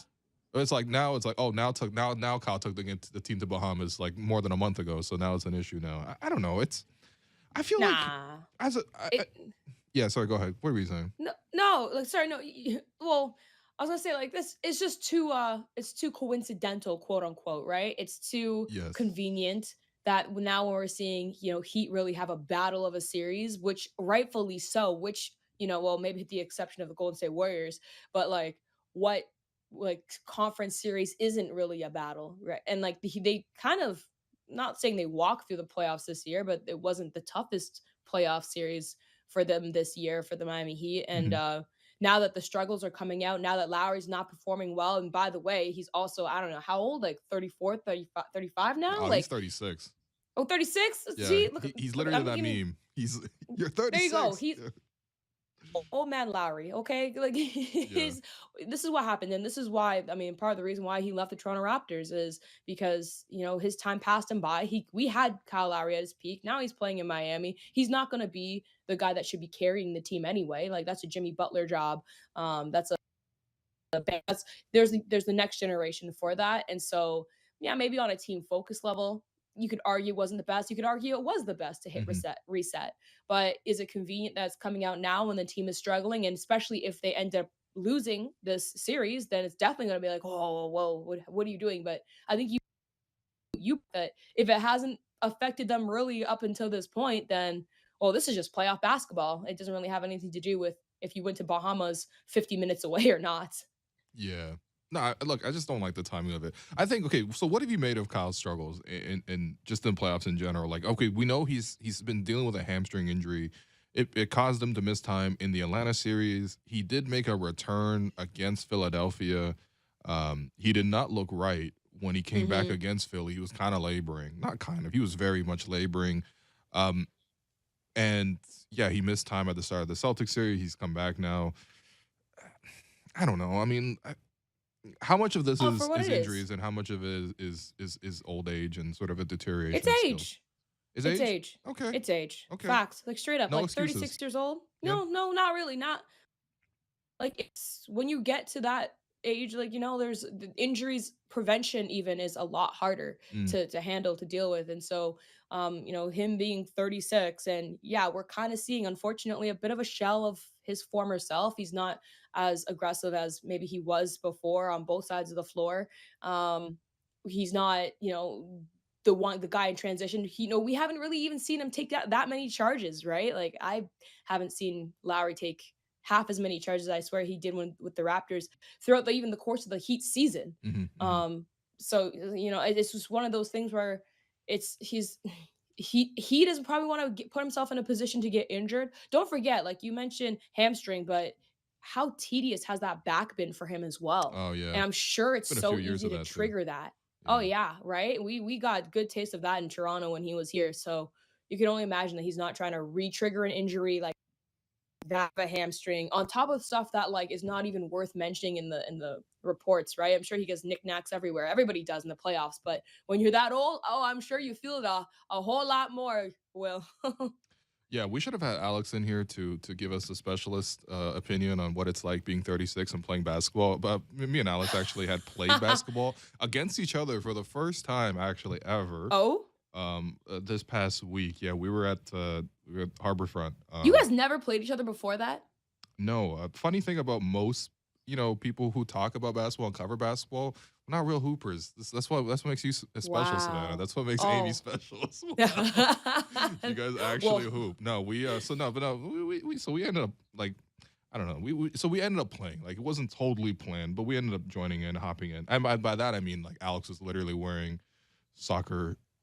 It's now Kyle took the team to Bahamas more than a month ago, so now it's an issue now. I don't know. I feel sorry, go ahead. What were you saying? Sorry, no. Well, I was gonna say this. It's just too. It's too coincidental, quote unquote, right? It's too convenient that now when we're seeing Heat really have a battle of a series, which rightfully so. Which maybe with the exception of the Golden State Warriors, but what conference series isn't really a battle, right? And they kind of, not saying they walked through the playoffs this year, but it wasn't the toughest playoff series for them this year for the Miami Heat. And now that the struggles are coming out, now that Lowry's not performing well, and by the way, he's also, I don't know how old, 34, 35, 35 now? Oh, he's 36. Oh, 36? Yeah, See, he's literally that meme. You're 36. There you go. He's old man Lowry, okay? This is what happened, and this is why, part of the reason why he left the Toronto Raptors is because, his time passed him by. We had Kyle Lowry at his peak. Now he's playing in Miami. He's not going to be the guy that should be carrying the team anyway. That's a Jimmy Butler job. There's the next generation for that. And so, maybe on a team focus level, you could argue it wasn't the best. You could argue it was the best to hit reset. But is it convenient that it's coming out now when the team is struggling? And especially if they end up losing this series, then it's definitely going to be whoa, what are you doing? But I think you you that if it hasn't affected them really up until this point, then well, this is just playoff basketball. It doesn't really have anything to do with if you went to Bahamas 50 minutes away or not. Yeah. No, look, I just don't like the timing of it. I think, okay, so what have you made of Kyle's struggles in just in playoffs in general? Like, okay, we know he's been dealing with a hamstring injury. It caused him to miss time in the Atlanta series. He did make a return against Philadelphia. He did not look right when he came back Mhm. against Philly. He was kind of laboring, not kind of. He was very much laboring. Um, and yeah, he missed time at the start of the Celtics series. He's come back now. I don't know. I mean, how much of this Oh, for what is it is. injuries and how much of it is old age and sort of a It's deterioration of skills? age. Is It's age? age. Okay. It's age. Okay. Facts. Like straight up, No like excuses. 36 years old. Yeah. No, no, not really. Not like it's when you get to that age, like there's the injuries prevention even is a lot harder Mm, to handle, to deal with. And so him being 36, and yeah, we're kind of seeing unfortunately a bit of a shell of his former self. He's not as aggressive as maybe he was before on both sides of the floor. um he's not the guy in transition. We haven't really even seen him take that many charges, right? Like I haven't seen Lowry take half as many charges I swear he did with the Raptors throughout even the course of the Heat season. mhm, mhm. So it's just one of those things where he's he doesn't probably want to put himself in a position to get injured. Don't forget, like you mentioned, hamstring, but how tedious has that back been for him as well? Oh, yeah. And I'm sure It's it's been a few so years easy of to that too. trigger that. Oh Yeah. yeah, right. We got good taste of that in Toronto when he was here. So you can only imagine that he's not trying to re-trigger an injury like that, a hamstring on top of stuff that like is not even worth mentioning in the reports, right? I'm sure he gets knickknacks everywhere. Everybody does in the playoffs, but when you're that old, oh, I'm sure you feel it a whole lot more, Will. Yeah, we should have had Alex in here to give us a specialist opinion on what it's like being 36 and playing basketball. But me and Alex actually had played basketball against each other for the first time actually ever. Oh, This past week. Yeah, we were at Harborfront. you guys never played each other before that? No, funny thing about most, people who talk about basketball and cover basketball, we're not real hoopers. That's what makes you special, Savannah. Wow. That's what makes Amy Oh. special as well. You guys actually Well, hoop. No, we so no, but no, we ended up like I don't know. We ended up playing. Like it wasn't totally planned, but we ended up joining in, hopping in. And by that I mean like Alex was literally wearing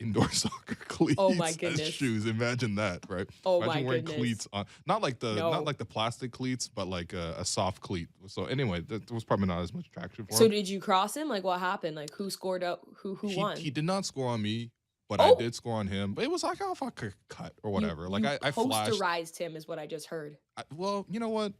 indoor soccer oh my cleats as goodness. shoes. Imagine that, right? Oh my Imagine wearing goodness. cleats on, not No. like the plastic cleats, but like a soft cleat. So anyway, that was probably not as much traction for So him. did you cross him? Like what happened? Like who scored out? Who He won? did not score on me, but I Oh, did score on him. But it was like, oh, if I could cut or you whatever. Like you I flashed. posterized him is what I just heard. Well, you know what?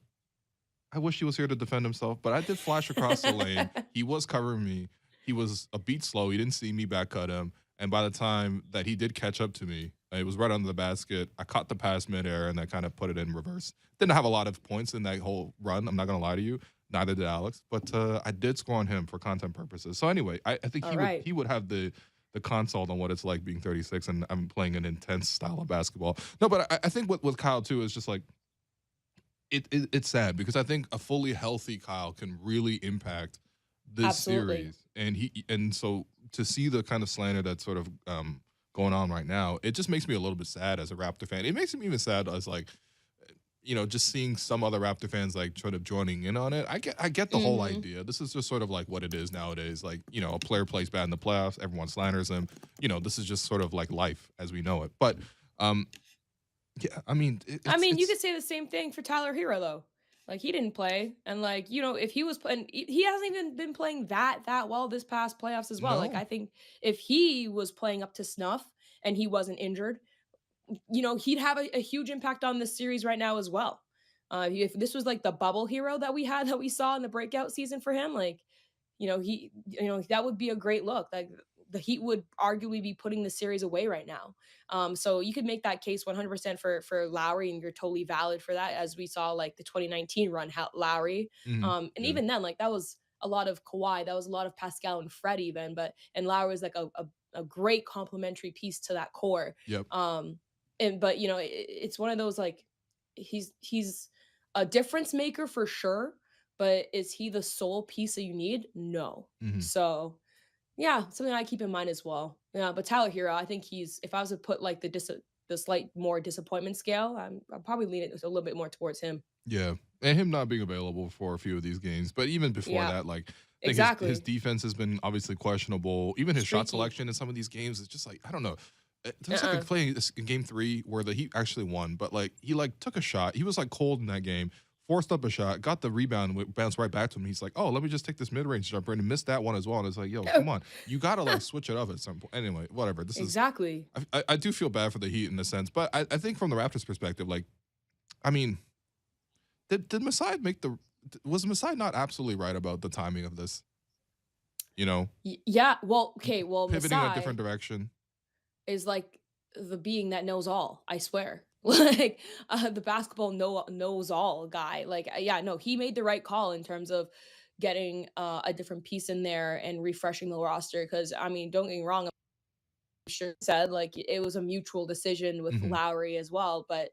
I wish he was here to defend himself, but I did flash across the lane. He was covering me. He was a beat slow. He didn't see me back cut him. And by the time that he did catch up to me, it was right under the basket. I caught the pass midair and I kind of put it in reverse. Didn't have a lot of points in that whole run. I'm not going to lie to you. Neither did Alex, but I did score on him for content purposes. So anyway, I think All right. he would have the consult on what it's like being 36 and I'm playing an intense style of basketball. No, but I think with Kyle too is just like it's sad because I think a fully healthy Kyle can really impact this Absolutely. series, and so to see the kind of slander that's sort of going on right now, it just makes me a little bit sad as a Raptor fan. It makes me even sad as like just seeing some other Raptor fans like sort of joining in on it. I get the whole Mhm. idea. This is just sort of like what it is nowadays. Like a player plays bad in the playoffs, everyone slanders him. This is just sort of like life as we know it. But um, yeah, I mean, I mean, you it's could say the same thing for Tyler Hero though. Like he didn't play, and like if he was playing, he hasn't even been playing that well this past playoffs as well. Like no. I think if he was playing up to snuff and he wasn't injured, he'd have a huge impact on this series right now as well. If this was like the bubble hero that we saw in the breakout season for him, like that would be a great look. Like the Heat would arguably be putting the series away right now. So you could make that case 100% for Lowry, and you're totally valid for that. As we saw, like the 2019 run, Lowry, and Yeah. even then, like that was a lot of Kawhi, that was a lot of Pascal and Fred, even. And Lowry was like a great complementary piece to that core. Yep. But it's one of those like he's a difference maker for sure, but is he the sole piece that you need? No. Mhm. So yeah, something I keep in mind as well. Yeah, but Tyler Hero, I think he's if I was to put like the slight more disappointment scale, I'm probably leaning a little bit more towards him. Yeah, and him not being available for a few of these games, but even before Yeah, that, like I think his exactly. defense has been obviously questionable. Even his shot Streaky. selection in some of these games is just like I don't know. There was like a Uh-uh. play in game 3 where the Heat actually won, but like he like took a shot. He was like cold in that game, forced up a shot, got the rebound, bounced right back to him. He's like, oh, let me just take this mid range jumper, and he missed that one as well. And it's like, yo, come on, you gotta like switch it up at some point. Anyway, whatever. This is Exactly. I do feel bad for the Heat in a sense, but I think from the Raptors' perspective, like I mean, did Masai make the was Masai not absolutely right about the timing of this? You know, Yeah. Well, okay. Well, pivoting in a different Masai direction. is like the being that knows all. I swear. Like the basketball knows all guy. Like yeah, no, he made the right call in terms of getting a different piece in there and refreshing the roster. Because I mean, don't get me wrong. I'm sure said like it was a mutual decision with Hmm. Lowry as well, but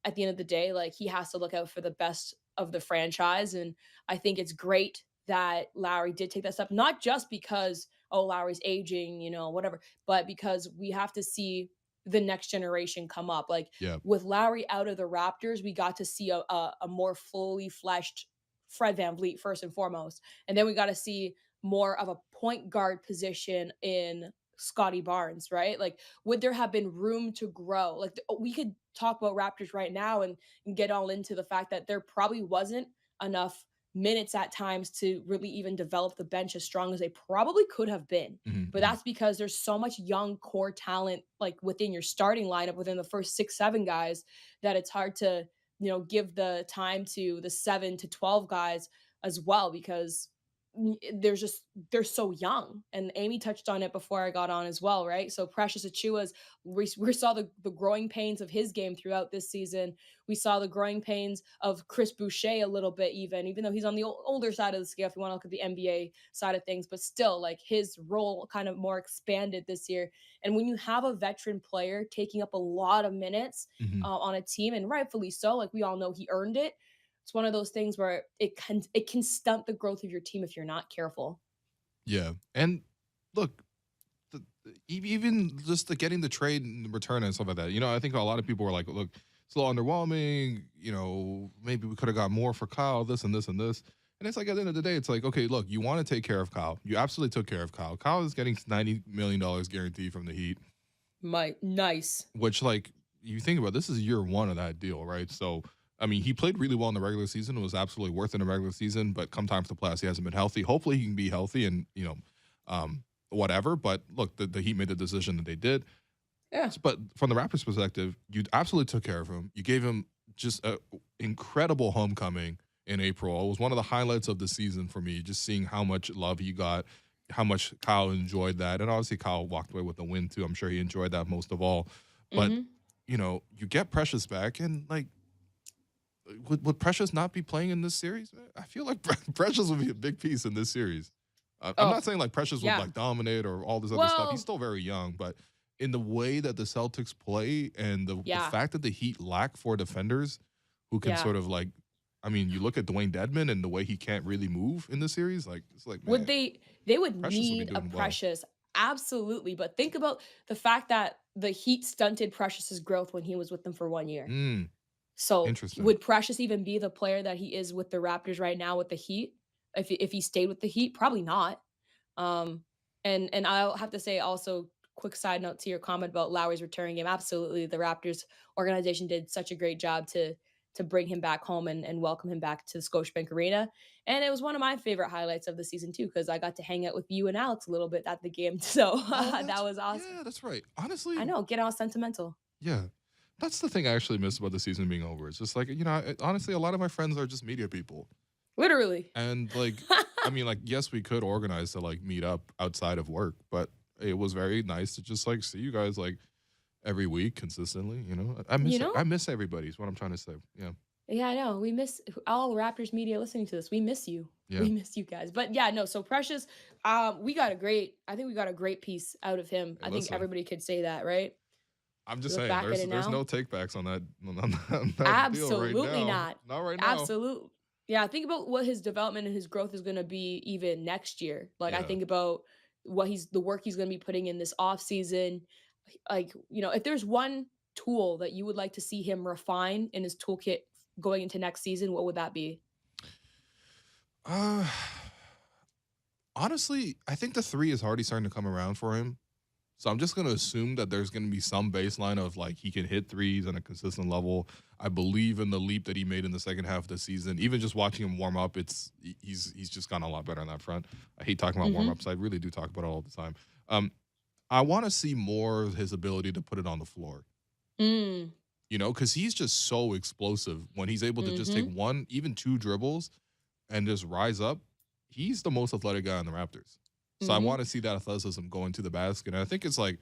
at the end of the day, like he has to look out for the best of the franchise. And I think it's great that Lowry did take that step, not just because, oh, Lowry's aging, whatever, but because we have to see the next generation come up. Like Yeah. with Lowry out of the Raptors, we got to see a more fully fleshed Fred Van Vliet first and foremost. And then we got to see more of a point guard position in Scotty Barnes, right? Like, would there have been room to grow? Like, we could talk about Raptors right now and get all into the fact that there probably wasn't enough minutes at times to really even develop the bench as strong as they probably could have been. Hmm. But that's because there's so much young core talent like within your starting lineup within the first 6 7 guys that it's hard to give the time to the 7 to 12 guys as well because they're so young. And Amy touched on it before I got on as well, right? So Precious Achua's we saw the growing pains of his game throughout this season. We saw the growing pains of Chris Boucher a little bit, even though he's on the older side of the scale if you want to look at the NBA side of things, but still like his role kind of more expanded this year. And when you have a veteran player taking up a lot of minutes Hmm. on a team, and rightfully so, like we all know he earned it. It's one of those things where it can stunt the growth of your team if you're not careful. Yeah. And look, even just the getting the trade and return and stuff like that. I think a lot of people were like, look, it's a little underwhelming. Maybe we could have got more for Kyle, this and this and this. And it's like at the end of the day, it's like, okay, look, you want to take care of Kyle. You absolutely took care of Kyle. Kyle is getting $90 million guaranteed from the Heat, Nice. which, like, you think about this is year one of that deal, right? So, I mean, he played really well in the regular season. It was absolutely worth it in the regular season, but come time for the playoffs, he hasn't been healthy. Hopefully, he can be healthy and, whatever. But look, the Heat made the decision that they did. Yeah. But from the Raptors' perspective, you absolutely took care of him. You gave him just an incredible homecoming in April. It was one of the highlights of the season for me, just seeing how much love he got, how much Kyle enjoyed that. And obviously, Kyle walked away with a win, too. I'm sure he enjoyed that most of all. But, Hmm. you get Precious back, and, like, would Precious not be playing in this series? I feel like Precious would be a big piece in this series. I'm Oh, not saying like Precious would yeah. like dominate or all this other stuff. He's Well, still very young, but in the way that the Celtics play and the yeah. fact that the Heat lack for defenders who can Yeah. sort of like, I mean, you look at Dwayne Dedman and the way he can't really move in the series, like it's like Would man, they would Precious would be need a doing well. Precious, absolutely. But think about the fact that the Heat stunted Precious's growth when he was with them for 1 year. Mm, So interesting. would Precious even be the player that he is with the Raptors right now with the Heat? If he stayed with the Heat, probably not. Um, and I'll have to say also, quick side note to your comment about Lowry's returning game. Absolutely, the Raptors organization did such a great job to bring him back home and welcome him back to the Scotiabank Arena. And it was one of my favorite highlights of the season too, because I got to hang out with you and Alex a little bit at the game. So Oh, that was awesome. yeah, that's right. Honestly, I know, get all sentimental. yeah. That's the thing I actually miss about the season being over. It's just like, honestly, a lot of my friends are just media people. Literally. And like, I mean, like, yes, we could organize to like meet up outside of work, but it was very nice to just like see you guys like every week consistently. You know? I miss everybody. Is what I'm trying to say. Yeah, Yeah, I know. We miss all Raptors media listening to this. We miss you. yeah. We miss you guys. But yeah, no. So Precious, I think we got a great piece out of him. Hey, I think listen, everybody could say that, right? I'm We just look saying, back at it there's now. no takebacks on that on that deal right Absolutely now. not. Not right now. Absolute. Yeah, think about what his development and his growth is going to be even next year. Like I Yeah. think about the work he's going to be putting in this off season. Like, if there's one tool that you would like to see him refine in his toolkit going into next season, what would that be? Uh, Honestly, I think the three is already starting to come around for him. So I'm just going to assume that there's going to be some baseline of like he can hit threes on a consistent level. I believe in the leap that he made in the second half of the season. Even just watching him warm up, he's just gotten a lot better on that front. I hate talking about warm ups. I really do talk about it all the time. I want to see more of his ability to put it on the floor. Mm. Because he's just so explosive when he's able to just take one, even two dribbles and just rise up. He's the most athletic guy on the Raptors. So I want to see that athleticism going to the basket. And I think it's like,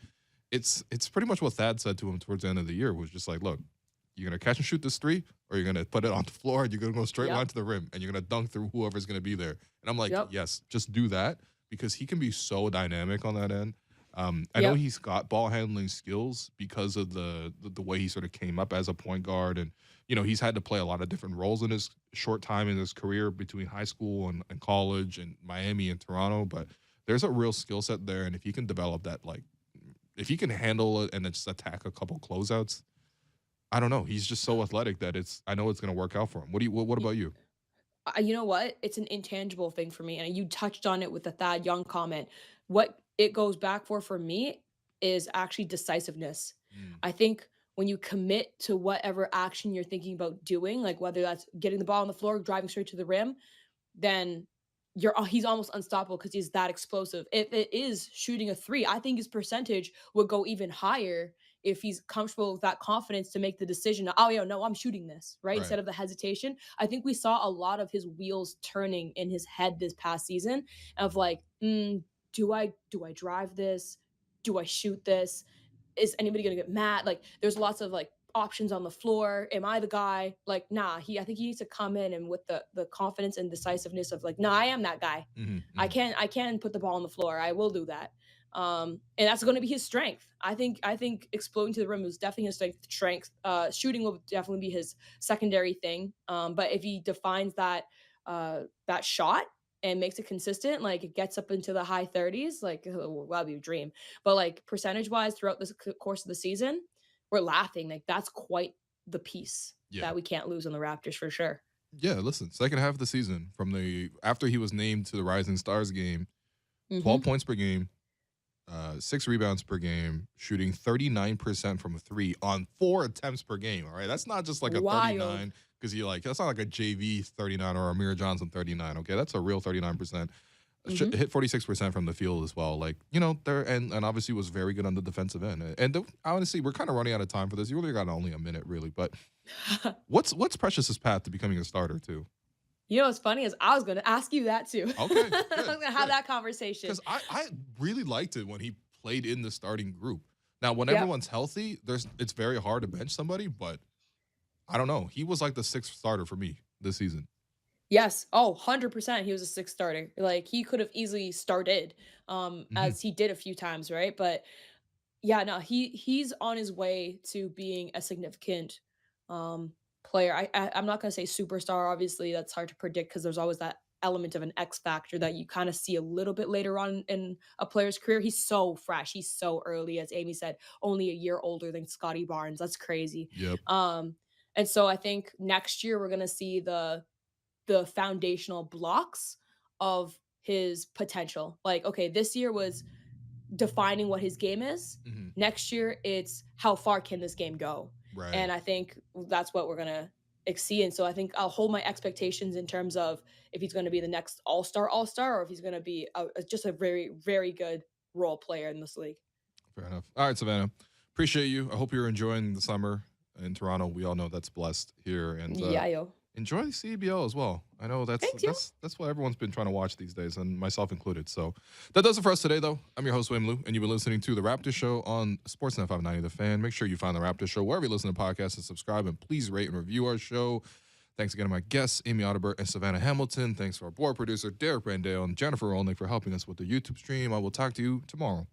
it's pretty much what Thad said to him towards the end of the year, was just like, look, you're going to catch and shoot this three, or you're going to put it on the floor and you're going to go straight line to the rim and you're going to dunk through whoever's going to be there. And I'm like, yes, just do that, because he can be so dynamic on that end. I know he's got ball handling skills because of the way he sort of came up as a point guard. And, he's had to play a lot of different roles in his short time in his career between high school and college and Miami and Toronto. But there's a real skill set there. And if he can develop that, like, if he can handle it and then just attack a couple closeouts, I don't know. He's just so athletic that I know it's going to work out for him. What about you? You know what? It's an intangible thing for me. And you touched on it with the Thad Young comment. What it goes back for me is actually decisiveness. I think when you commit to whatever action you're thinking about doing, like whether that's getting the ball on the floor, driving straight to the rim, then he's almost unstoppable because he's that explosive. If it is shooting a three, I think his percentage would go even higher if he's comfortable with that confidence to make the decision. Oh yeah, no, I'm shooting this, right? Instead of the hesitation. I think we saw a lot of his wheels turning in his head this past season of like, do I drive this? Do I shoot this? Is anybody gonna get mad? Like, there's lots of like options on the floor. Am I the guy? Like, nah, I think he needs to come in and with the confidence and decisiveness of like, nah, I am that guy. I can put the ball on the floor. I will do that. And that's going to be his strength. I think exploding to the rim is definitely his strength. Shooting will definitely be his secondary thing. But if he defines that shot and makes it consistent, like it gets up into the high 30s, like that'd be a dream. But like percentage wise throughout this course of the season, we're laughing. Like that's quite the piece that we can't lose on the Raptors for sure. Yeah, listen, second half of the season, after he was named to the Rising Stars game, 12 points per game, 6 rebounds per game, shooting 39% from 3 on 4 attempts per game. All right, that's not just like a 39 because that's not like a JV 39 or a Amir Johnson 39. Okay, that's a real 39%. Hit 46% from the field as well. Like, there and obviously was very good on the defensive end. And honestly, we're kind of running out of time for this. You really got only a minute, really. But what's Precious's path to becoming a starter too? What's funny is I was going to ask you that too. Okay, I was going to have that conversation because I really liked it when he played in the starting group. Now, when everyone's healthy, it's very hard to bench somebody. But I don't know. He was like the 6th starter for me this season. Yes. Oh, 100%. He was a 6th starter. Like he could have easily started as he did a few times, right? But yeah, no, he's on his way to being a significant player. I'm not going to say superstar. Obviously, that's hard to predict because there's always that element of an X factor that you kind of see a little bit later on in a player's career. He's so fresh. He's so early, as Amy said, only a year older than Scotty Barnes. That's crazy. Yep. And so I think next year we're going to see the foundational blocks of his potential. Like, okay, this year was defining what his game is. Next year, it's how far can this game go? Right. And I think that's what we're going to see. And so I think I'll hold my expectations in terms of if he's going to be the next all-star, or if he's going to be just a very, very good role player in this league. Fair enough. All right, Savannah. Appreciate you. I hope you're enjoying the summer in Toronto. We all know that's blessed here. And enjoy the CBL as well. I know that's what everyone's been trying to watch these days, and myself included. So that does it for us today, though. I'm your host, William Liu, and you've been listening to The Raptors Show on Sportsnet 590 The Fan. Make sure you find The Raptors Show wherever you listen to podcasts and subscribe, and please rate and review our show. Thanks again to my guests, Amy Audibert and Savannah Hamilton. Thanks to our board producer, Derek Brandale, and Jennifer Rolnick for helping us with the YouTube stream. I will talk to you tomorrow.